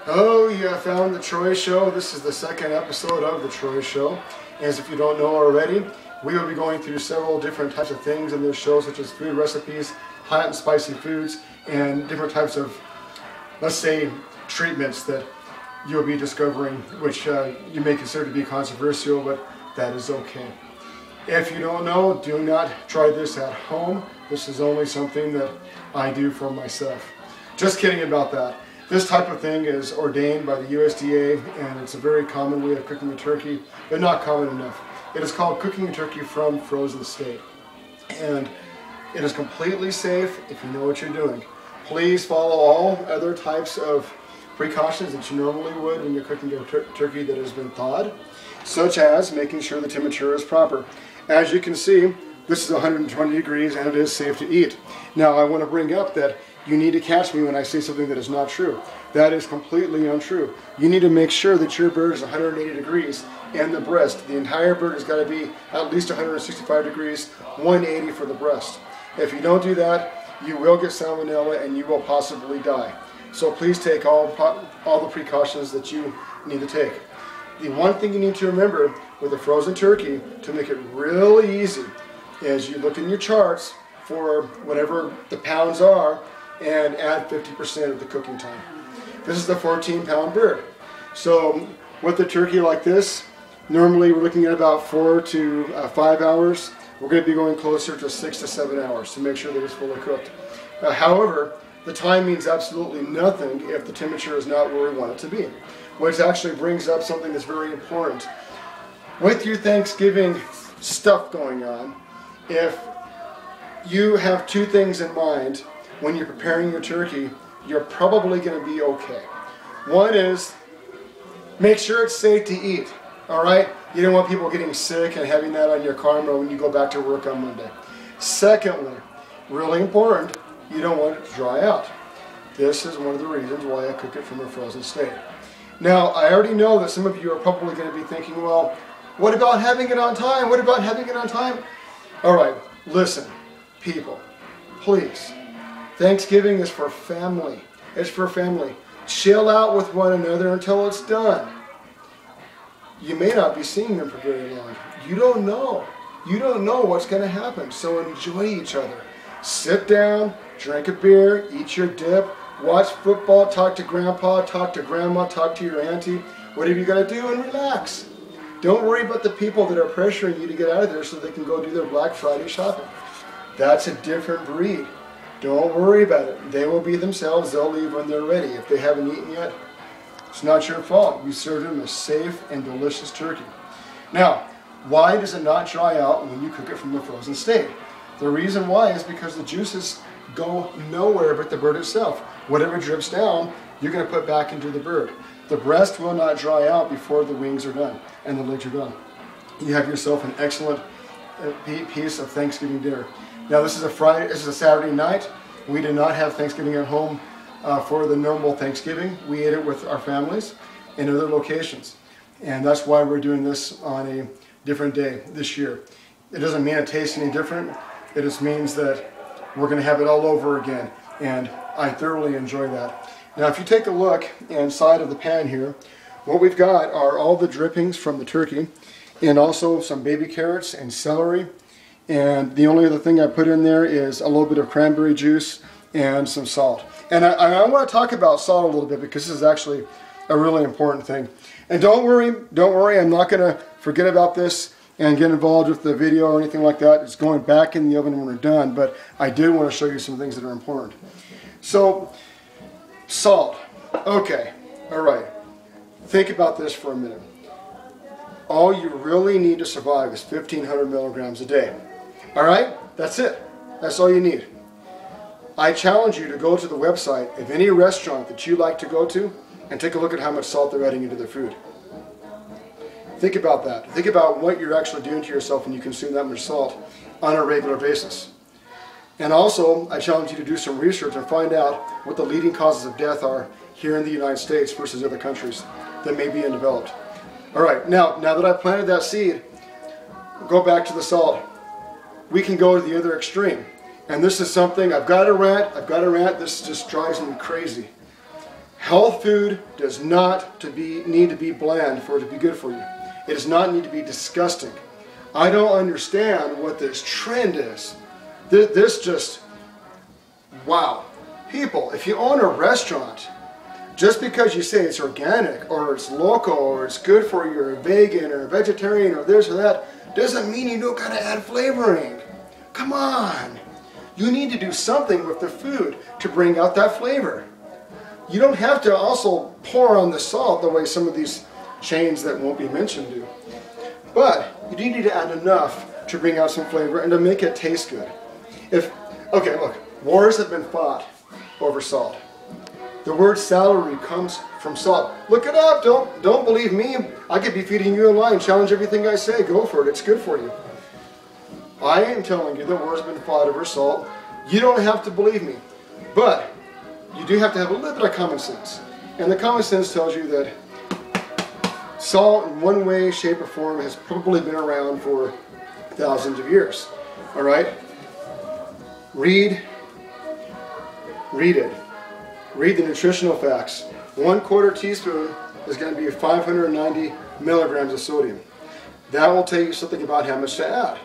Hello, you have found The Troy Show. This is the second episode of The Troy Show. As if you don't know already, we will be going through several different types of things in this show, such as food recipes, hot and spicy foods, and different types of, let's say, treatments that you'll be discovering, which you may consider to be controversial, but that is okay. If you don't know, do not try this at home. This is only something that I do for myself. Just kidding about that. This type of thing is ordained by the USDA, and it's a very common way of cooking a turkey, but not common enough. It is called cooking a turkey from frozen state. And it is completely safe if you know what you're doing. Please follow all other types of precautions that you normally would when you're cooking a turkey that has been thawed, such as making sure the temperature is proper. As you can see, this is 120 degrees and it is safe to eat. Now I want to bring up that you need to catch me when I say something that is not true. That is completely untrue. You need to make sure that your bird is 180 degrees and the breast. The entire bird has got to be at least 165 degrees, 180 for the breast. If you don't do that, you will get salmonella and you will possibly die. So please take all the precautions that you need to take. The one thing you need to remember with a frozen turkey, to make it really easy, is you look in your charts for whatever the pounds are and add 50% of the cooking time. This is the 14-pound bird. So with a turkey like this, normally we're looking at about 4 to 5 hours. We're going to be going closer to 6 to 7 hours to make sure that it's fully cooked. However, the time means absolutely nothing if the temperature is not where we want it to be, which actually brings up something that's very important. With your Thanksgiving stuff going on, if you have two things in mind when you're preparing your turkey, you're probably going to be okay. One is, make sure it's safe to eat, all right? You don't want people getting sick and having that on your karma when you go back to work on Monday. Secondly, really important, you don't want it to dry out. This is one of the reasons why I cook it from a frozen state. Now, I already know that some of you are probably going to be thinking, well, what about having it on time? What about having it on time? All right, listen, people, please. Thanksgiving is for family. It's for family. Chill out with one another until it's done. You may not be seeing them for very long. You don't know. You don't know what's going to happen. So enjoy each other. Sit down, drink a beer, eat your dip, watch football, talk to grandpa, talk to grandma, talk to your auntie, whatever you got to do, and relax. Don't worry about the people that are pressuring you to get out of there so they can go do their Black Friday shopping. That's a different breed. Don't worry about it. They will be themselves. They'll leave when they're ready. If they haven't eaten yet, it's not your fault. You served them a safe and delicious turkey. Now, why does it not dry out when you cook it from the frozen state? The reason why is because the juices go nowhere but the bird itself. Whatever drips down, you're going to put back into the bird. The breast will not dry out before the wings are done and the legs are done. You have yourself an excellent piece of Thanksgiving dinner. Now this is a Saturday night. We did not have Thanksgiving at home for the normal Thanksgiving. We ate it with our families in other locations. And that's why we're doing this on a different day this year. It doesn't mean it tastes any different. It just means that we're going to have it all over again. And I thoroughly enjoy that. Now if you take a look inside of the pan here, what we've got are all the drippings from the turkey and also some baby carrots and celery. And the only other thing I put in there is a little bit of cranberry juice and some salt. And I want to talk about salt a little bit because this is actually a really important thing. And don't worry, I'm not going to forget about this and get involved with the video or anything like that. It's going back in the oven when we're done, but I do want to show you some things that are important. So, salt. Okay, all right. Think about this for a minute. All you really need to survive is 1,500 milligrams a day. All right? That's it. That's all you need. I challenge you to go to the website of any restaurant that you like to go to and take a look at how much salt they're adding into their food. Think about that. Think about what you're actually doing to yourself when you consume that much salt on a regular basis. And also, I challenge you to do some research and find out what the leading causes of death are here in the United States versus other countries that may be undeveloped. All right, now that I've planted that seed, go back to the salt. We can go to the other extreme. And this is something, I've got a rant, this just drives me crazy. Health food does not need to be bland for it to be good for you. It does not need to be disgusting. I don't understand what this trend is. This just, wow. People, if you own a restaurant, just because you say it's organic or it's local or it's good for you, or vegan or vegetarian or this or that, doesn't mean you don't gotta add flavoring. Come on. You need to do something with the food to bring out that flavor. You don't have to also pour on the salt the way some of these chains that won't be mentioned do. But you do need to add enough to bring out some flavor and to make it taste good. Okay, look, wars have been fought over salt. The word salary comes from salt. Look it up. Don't believe me. I could be feeding you a lie and challenge everything I say. Go for it. It's good for you. I am telling you that wars have been fought over salt. You don't have to believe me. But you do have to have a little bit of common sense. And the common sense tells you that salt in one way, shape, or form has probably been around for thousands of years. All right? Read it. Read the nutritional facts. 1/4 teaspoon is going to be 590 milligrams of sodium. That will tell you something about how much to add.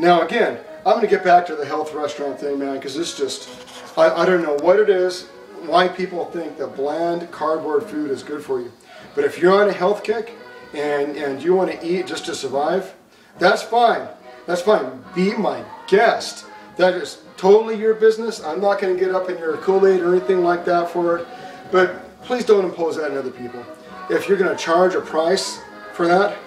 Now again, I'm going to get back to the health restaurant thing, man, because it's just, I don't know what it is, why people think that bland cardboard food is good for you. But if you're on a health kick and you want to eat just to survive, that's fine. That's fine. Be my guest. That is totally your business. I'm not going to get up in your Kool-Aid or anything like that for it. But please don't impose that on other people. If you're going to charge a price for that,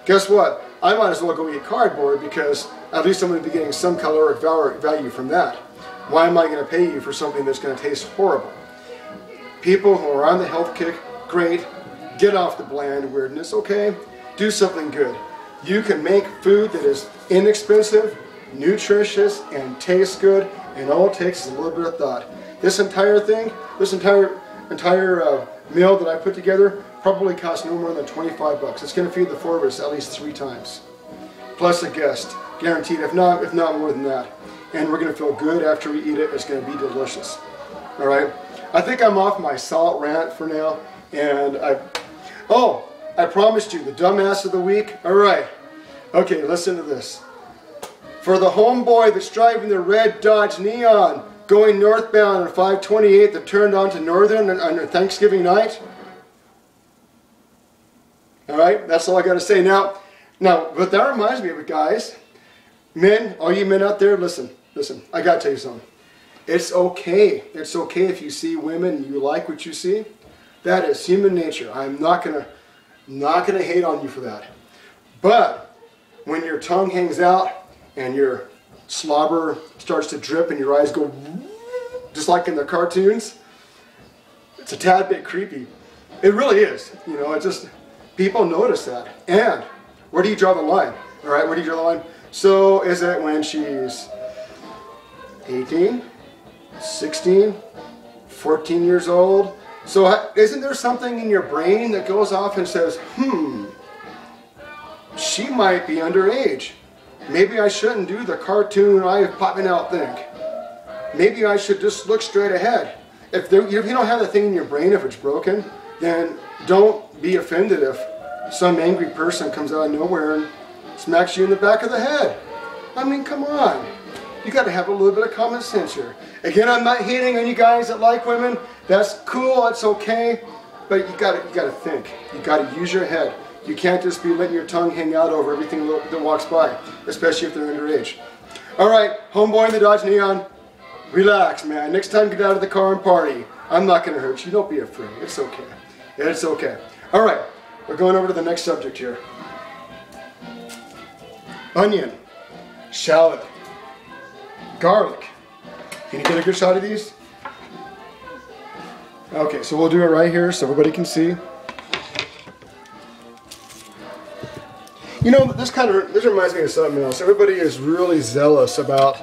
guess what? I might as well go eat cardboard because at least I'm going to be getting some caloric value from that. Why am I going to pay you for something that's going to taste horrible? People who are on the health kick, great. Get off the bland weirdness, okay? Do something good. You can make food that is inexpensive, nutritious, and tastes good, and all it takes is a little bit of thought. This entire thing, this entire meal that I put together probably costs no more than 25 bucks. It's going to feed the four of us at least 3 times. Plus a guest, guaranteed, if not more than that. And we're going to feel good after we eat it. It's going to be delicious. All right? I think I'm off my salt rant for now, and I promised you the dumbass of the week. All right. Okay, listen to this. For the homeboy that's driving the red Dodge Neon going northbound on 528 that turned onto Northern on Thanksgiving night. All right, that's all I got to say. Now, but that reminds me of it, guys. Men, all you men out there, listen. I got to tell you something. It's okay. It's okay if you see women and you like what you see. That is human nature. I'm not gonna hate on you for that. But when your tongue hangs out and your slobber starts to drip and your eyes go just like in the cartoons, it's a tad bit creepy. It really is. You know, it just, people notice that. And where do you draw the line? All right, where do you draw the line? So is it when she's 18, 16, 14 years old? So isn't there something in your brain that goes off and says, she might be underage. Maybe I shouldn't do the cartoon eye popping out thing. Maybe I should just look straight ahead. If you don't have that thing in your brain, if it's broken, then don't be offended if some angry person comes out of nowhere and smacks you in the back of the head. I mean, come on. You got to have a little bit of common sense here. Again, I'm not hating on you guys that like women. That's cool. That's okay. But you got to think. You got to use your head. You can't just be letting your tongue hang out over everything that walks by, especially if they're underage. All right, homeboy in the Dodge Neon, relax, man. Next time, get out of the car and party. I'm not going to hurt you. Don't be afraid. It's okay. It's okay. All right, we're going over to the next subject here. Onion, shallot, garlic. Can you get a good shot of these? Okay, so we'll do it right here so everybody can see. You know, this reminds me of something else. Everybody is really zealous about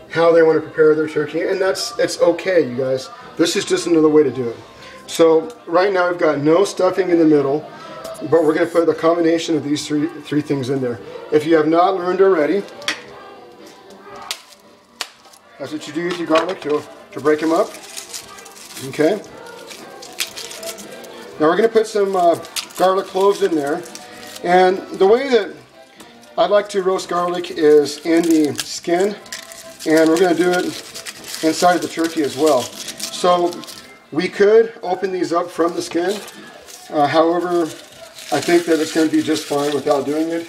how they want to prepare their turkey, and it's okay, you guys. This is just another way to do it. So right now we've got no stuffing in the middle, but we're going to put a combination of these three things in there. If you have not learned already, that's what you do with your garlic to break them up. Okay. Now we're going to put some garlic cloves in there. And the way that I like to roast garlic is in the skin. And we're going to do it inside of the turkey as well. So we could open these up from the skin. However, I think that it's going to be just fine without doing it.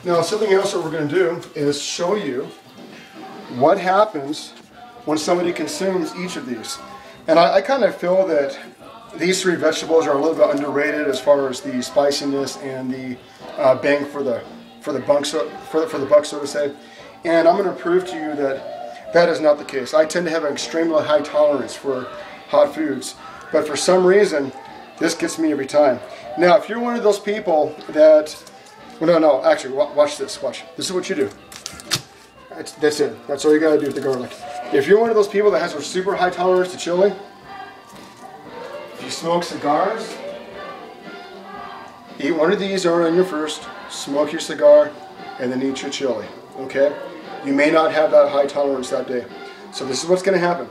Now, something else that we're going to do is show you what happens when somebody consumes each of these. And I kind of feel that these three vegetables are a little bit underrated as far as the spiciness and the bang for the buck, so to say. And I'm going to prove to you that that is not the case. I tend to have an extremely high tolerance for hot foods, but for some reason, this gets me every time. Now, if you're one of those people that, well, no, actually, watch this. Watch. This is what you do. That's it. That's all you got to do with the garlic. If you're one of those people that has a super high tolerance to chili, if you smoke cigars, eat one of these on your first, smoke your cigar, and then eat your chili. Okay? You may not have that high tolerance that day. So this is what's going to happen.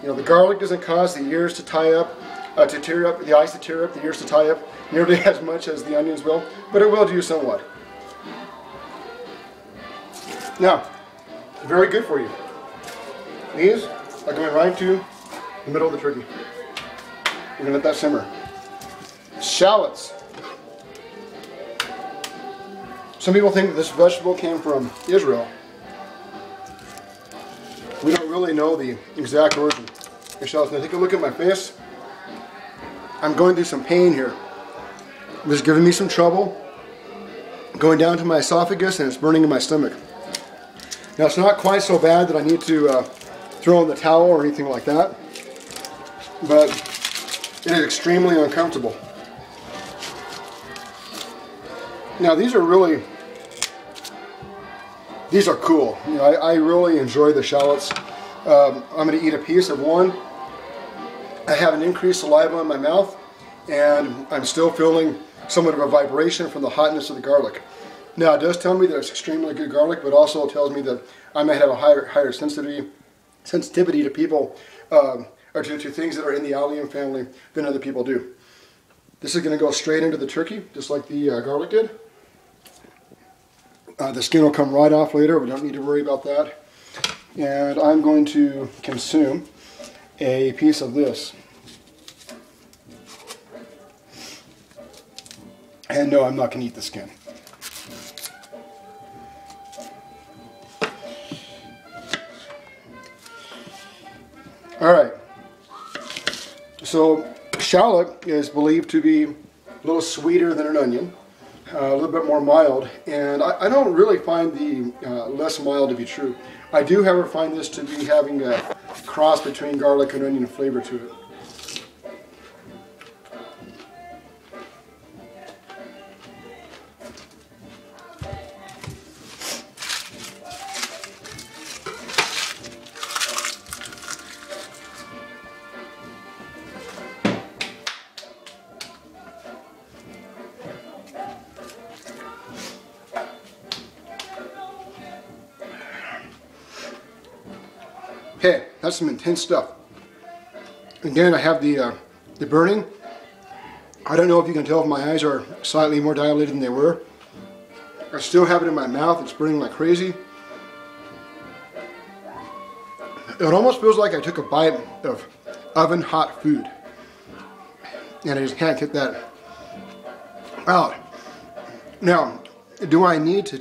You know, the garlic doesn't cause the ears to tie up, to tear up, the eyes to tear up, the ears to tie up nearly as much as the onions will, but it will do somewhat. Now, very good for you. These are going right to the middle of the turkey. We're going to let that simmer. Shallots. Some people think that this vegetable came from Israel. We don't really know the exact origin. Shallots. Now take a look at my face. I'm going through some pain here. This is giving me some trouble. Going down to my esophagus and it's burning in my stomach. Now it's not quite so bad that I need to throw in the towel or anything like that, but it is extremely uncomfortable. Now these are cool. You know, I really enjoy the shallots. I'm going to eat a piece of one. I have an increased saliva in my mouth, and I'm still feeling somewhat of a vibration from the hotness of the garlic. Now it does tell me that it's extremely good garlic, but also it tells me that I might have a higher sensitivity to people, or to things that are in the allium family than other people do. This is going to go straight into the turkey, just like the garlic did. The skin will come right off later. We don't need to worry about that. And I'm going to consume a piece of this. And no, I'm not going to eat the skin. All right. So shallot is believed to be a little sweeter than an onion, a little bit more mild, and I don't really find the less mild to be true. I do, however, find this to be having a cross between garlic and onion flavor to it. Okay, that's some intense stuff. Again, I have the burning. I don't know if you can tell if my eyes are slightly more dilated than they were. I still have it in my mouth. It's burning like crazy. It almost feels like I took a bite of oven hot food. And I just can't get that out. Now, do I need to